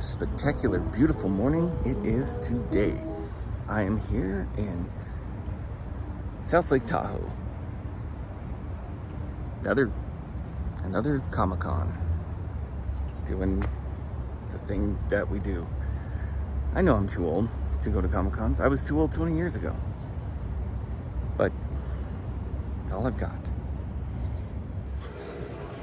spectacular, beautiful morning it is today. I am here in South Lake Tahoe. Another Comicon. Doing the thing that we do. I know I'm too old to go to Comicons. I was too old 20 years ago. But it's all I've got.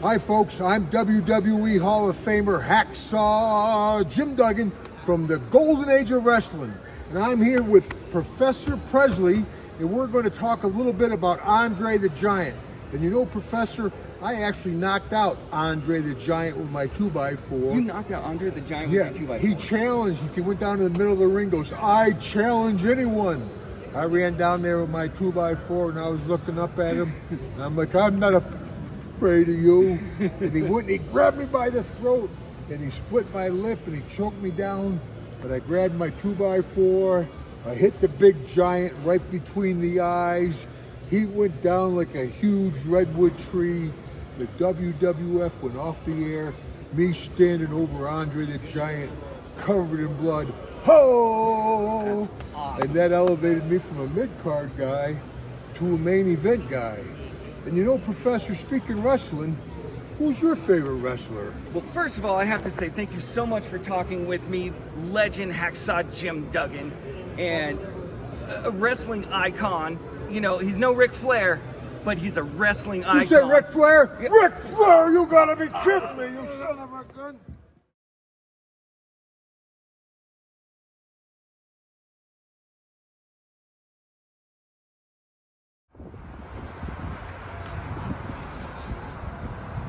Hi folks, I'm WWE Hall of Famer Hacksaw Jim Duggan from the Golden Age of Wrestling. And I'm here with Professor Presley, and we're going to talk a little bit about Andre the Giant. And you know, Professor, I actually knocked out Andre the Giant with my 2x4. You knocked out Andre the Giant with your 2x4? He challenged. He went down to the middle of the ring, goes, I challenge anyone. I ran down there with my 2x4 and I was looking up at him. And I'm like, I'm not afraid of you. And he went and he grabbed me by the throat and he split my lip and he choked me down. But I grabbed my 2x4. I hit the big giant right between the eyes. He went down like a huge redwood tree. The WWF went off the air. Me standing over Andre the Giant, covered in blood. Ho! That's awesome. And that elevated me from a mid-card guy to a main event guy. And you know, Professor, speaking wrestling, who's your favorite wrestler? Well, first of all, I have to say thank you so much for talking with me, legend Hacksaw Jim Duggan, and a wrestling icon. You know, he's no Ric Flair, but he's a wrestling icon. You said Ric Flair? Yeah. Ric Flair, you gotta be kidding me, you son of a gun.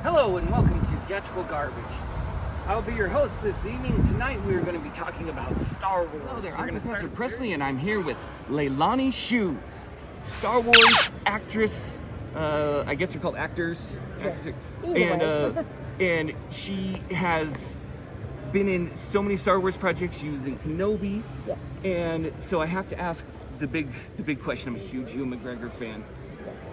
Hello and welcome to Theatrical Garbage. I'll be your host this evening. Tonight we are going to be talking about Star Wars. Hello there, I'm Professor Presley and I'm here with Leilani Shiu, Star Wars actress. I guess they're called actors. Yes. And she has been in so many Star Wars projects using Kenobi. Yes. And so I have to ask the big question. I'm a huge Ewan McGregor fan. Yes.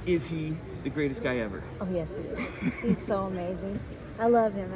Is he the greatest guy ever? Oh, yes, he is. He's so amazing. I love him.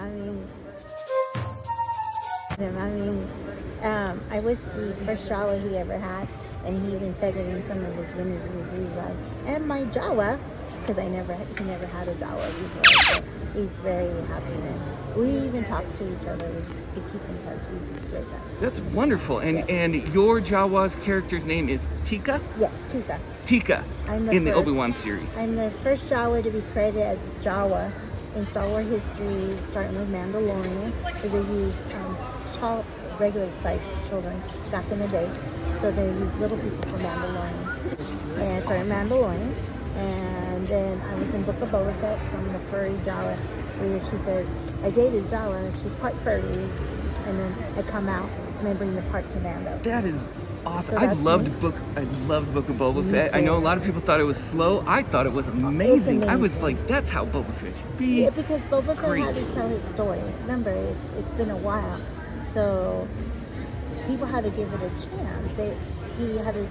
I was the first Jawa he ever had, and he even said it in some of his interviews. He's like, and my Jawa, because he never had a Jawa before. So he's very happy, and we even talk to each other. We keep in touch. He's a great guy. That's wonderful. And Yes. and your Jawa's character's name is Teeka? Yes, Teeka. Teeka I'm in the first- Obi-Wan series. I'm the first Jawa to be credited as Jawa in Star Wars history, starting with Mandalorian, because they used tall, regular-sized children back in the day. So they used little people for Mandalorian. And I started Mandalorian, and then I was in Book of Boba Fett, so I'm the furry Jawa, where she says, I dated Jawa, she's quite furry, and then I come out, and I bring the part to Mando. That is awesome. So I that's loved me. Book of Boba Me Fett. I know a too. lot of people thought it was slow. I thought it was amazing. I was amazing. like, that's how Boba Fett should be. Yeah, because Boba Fett Great. had to tell his story. Remember, it's been a while, so people had to give it a chance. He had to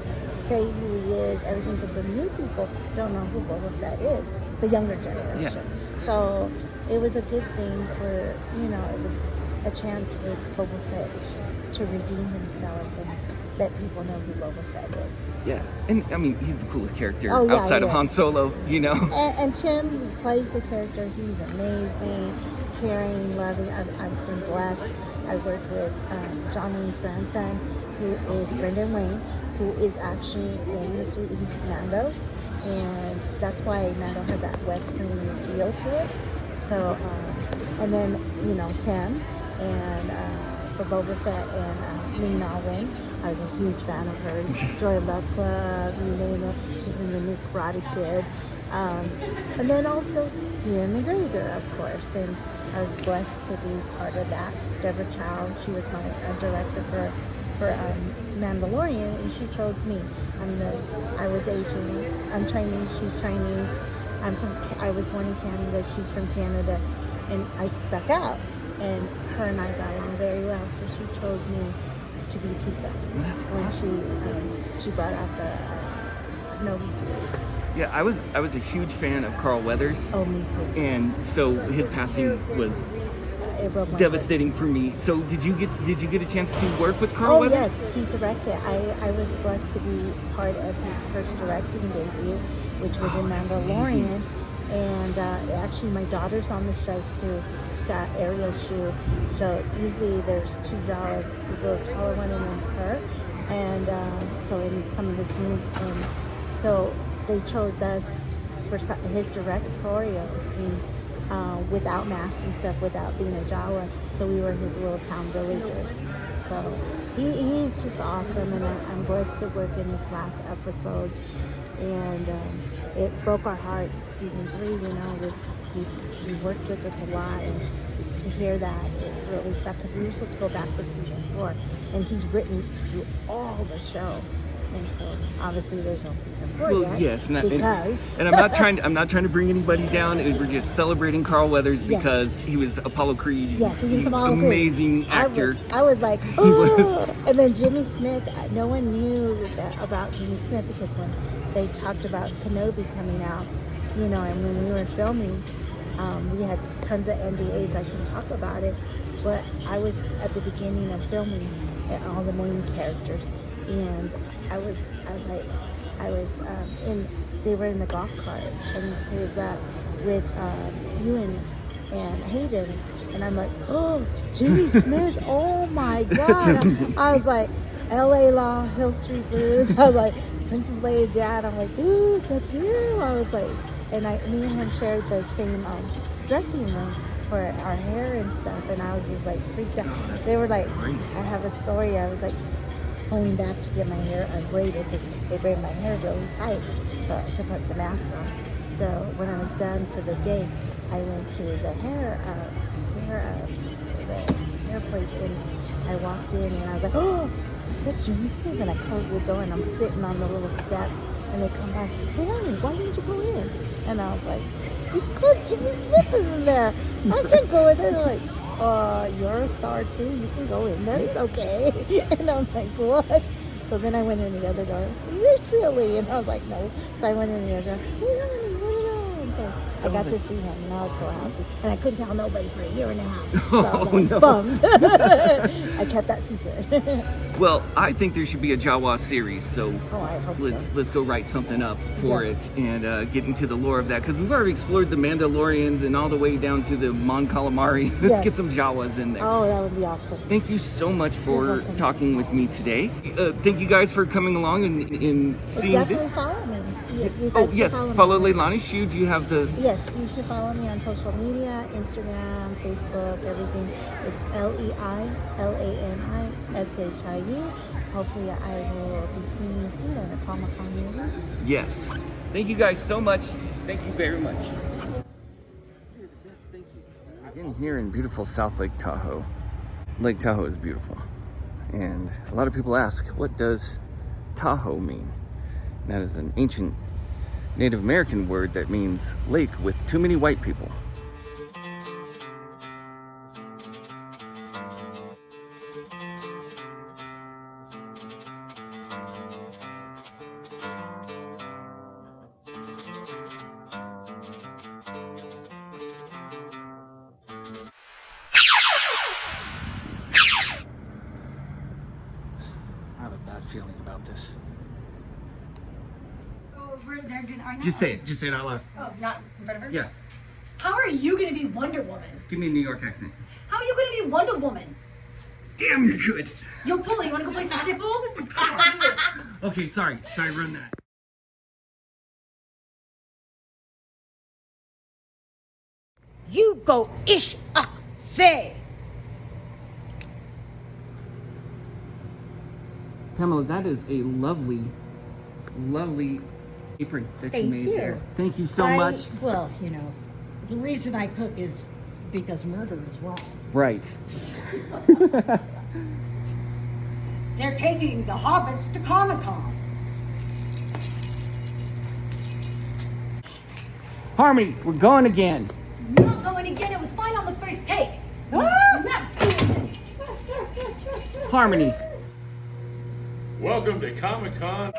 say who he is, everything, because the new people don't know who Boba Fett is, the younger generation. Yeah. So it was a good thing for, it was a chance for Boba Fett to redeem himself and let people know who Boba Fett is. Yeah, and I mean, he's the coolest character Oh, yeah, outside of yes. Han Solo, you know? And Tim, who plays the character, he's amazing, caring, loving. I've been blessed. I worked with John Wayne's grandson, who is Brendan Wayne, who is actually in the suit. He's Mando, and that's why Mando has that Western feel to it. So, and then, Tim, and for Boba Fett and Ming-Na Wen. I was a huge fan of her. Joy Love Club, you name it. She's in the new Karate Kid. And then also Ewan McGregor, of course. And I was blessed to be part of that. Deborah Chow, she was my director for Mandalorian, and she chose me. I was Asian. I'm Chinese. She's Chinese. I was born in Canada. She's from Canada, and I stuck out. And her and I got on very well, so she chose me to be Teeka when she brought out the Kenobi series. Yeah, I was a huge fan of Carl Weathers. Oh, me too. And so his passing was it broke my devastating for me. So did you get a chance to work with Carl Oh Weathers? yes, he directed. I was blessed to be part of his first directing debut, which was in Mandalorian. And actually, my daughter's on the show too. Ariel Shiu. So usually there's two Jawas, the taller one and then her. And so in some of the scenes, and so they chose us for his directorial scene without masks and stuff, without being a Jawa. So we were his little town villagers. So he's just awesome, and I'm blessed to work in his last episodes. And it broke our heart, season 3. You know, he worked with us a lot, and to hear that, it really sucked because we were supposed to go back for season 4, and he's written through all the show. And so obviously there's no season 4 Well, yet. yes, because and I'm not trying to bring anybody down. We're just celebrating Carl Weathers because he was Apollo Creed. Yes, he was He's Apollo Creed. amazing actor. I was like, oh. And then Jimmy Smith. No one knew about Jimmy Smith because when they talked about Kenobi coming out, you know, and when we were filming, we had tons of NDAs. I couldn't talk about it, but I was at the beginning of filming all the main characters. And they were in the golf cart, and he was with Ewan and Hayden, and I'm like, oh, Jimmy Smith, oh my God. I was like, LA Law, Hill Street Blues. I was like, Princess Leia's dad. I'm like, ooh, that's you. I was like, and me and him shared the same dressing room for our hair and stuff, and I was just like freaked out. They were like, I have a story. I was like, going back to get my hair unbraided because they braid my hair really tight, so I took out the mask off. So when I was done for the day, I went to the hair place, and I walked in and I was like, oh, that's Jimmy Smith. And I closed the door and I'm sitting on the little step, and they come back, Leilani, why didn't you go in? And I was like, because Jimmy Smith is in there. I can't go in there. They're like, you're a star too, you can go in there, it's okay. And I'm like, what? So then I went in the other door. You're silly. And I was like, no. So I went in the other door. And so I got to see him, and I was so happy. And I couldn't tell nobody for a year and a half. So I was like, bummed. I kept that secret. Well, I think there should be a Jawa series, so I hope let's go write something up for it and get into the lore of that, because we've already explored the Mandalorians and all the way down to the Mon Calamari. Let's get some Jawas in there. Oh, that would be awesome. Thank you so much for talking with me today. Thank you guys for coming along and seeing definitely this. Follow me. You guys yes, follow Leilani Shiu. Do you have the... Yes, you should follow me on social media, Instagram, Facebook, everything. It's LeiLaniShiu. Hopefully I will be seeing you soon at a Comicon movie. Yes. Thank you guys so much. Thank you very much. Again, here in beautiful South Lake Tahoe. Lake Tahoe is beautiful. And a lot of people ask, what does Tahoe mean? That is an ancient Native American word that means lake with too many white people. I have a bad feeling about this. Just say it. Just say it out loud. Oh, not in front of her? Yeah. How are you going to be Wonder Woman? Give me a New York accent. How are you going to be Wonder Woman? Damn, you're good. Yo, Pula, you want to go play some stickball? Okay, sorry, run that. You go ish up fair. Pamela, that is a lovely, lovely apron that you made there. Thank you so much. Well, you know, the reason I cook is because murder is wrong. Right. They're taking the hobbits to Comicon. Harmony, we're going again. I'm not going again. It was fine on the first take. I'm not doing this. Harmony. Welcome to Comicon.